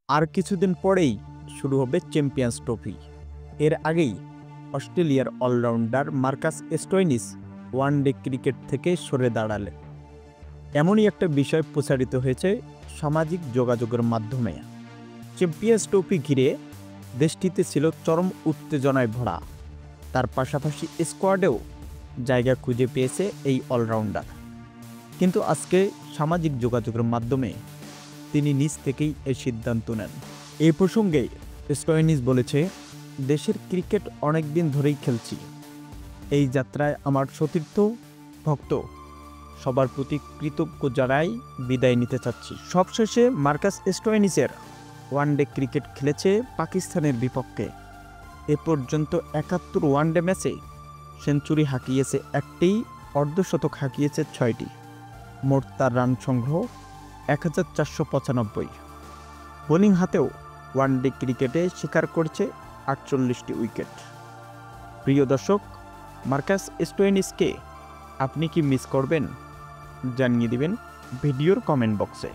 আর কিছুদিন পরেই শুরু হবে চ্যাম্পিয়ন্স ট্রফি। এর আগেই অস্ট্রেলিয়ার allrounder Marcus Stoinis one day cricket থেকে সরে দাঁড়ালেন। এমনই একটা বিষয় প্রচারিত হয়েছে সামাজিক যোগাযোগের মাধ্যমে। চ্যাম্পিয়ন্স ট্রফি ঘিরে দেশটিতে ছিল চরম উত্তেজনায় ভরা। তার পাশাপাশি স্কোয়াডেও জায়গা খুঁজে পেয়েছে এই অলরাউন্ডার। কিন্তু আজকে সামাজিক যোগাযোগের মাধ্যমে তিনি নিজ থেকেই এই সিদ্ধান্ত নেন। এই প্রসঙ্গে স্টোয়নিস বলেছে, দেশের ক্রিকেট অনেক দিন ধরেই খেলছি। এই যাত্রায় আমার সতীর্থ ভক্ত সবার প্রতি কৃতজ্ঞ জানাই বিদায় নিতে চাচ্ছি। সবশেষে মার্কাস স্টোয়নিসের ওয়ানডে ক্রিকেট খেলেছে পাকিস্তানের বিপক্ষে। এ পর্যন্ত ৭১ ওয়ানডে ম্যাচে সেঞ্চুরি হাঁকিয়েছে ১টি, অর্ধশতক হাঁকিয়েছে ৬টি। মোট তার রান সংগ্রহ ১৪৯৫। বোলিং হাতেও ওয়ানডে ক্রিকেটে শিকার করছে ৪৮টি উইকেট। প্রিয় দর্শক, মার্কাস স্টোয়নিসকে আপনি কি মিস করবেন? জানিয়ে দিবেন ভিডিওর কমেন্ট বক্সে।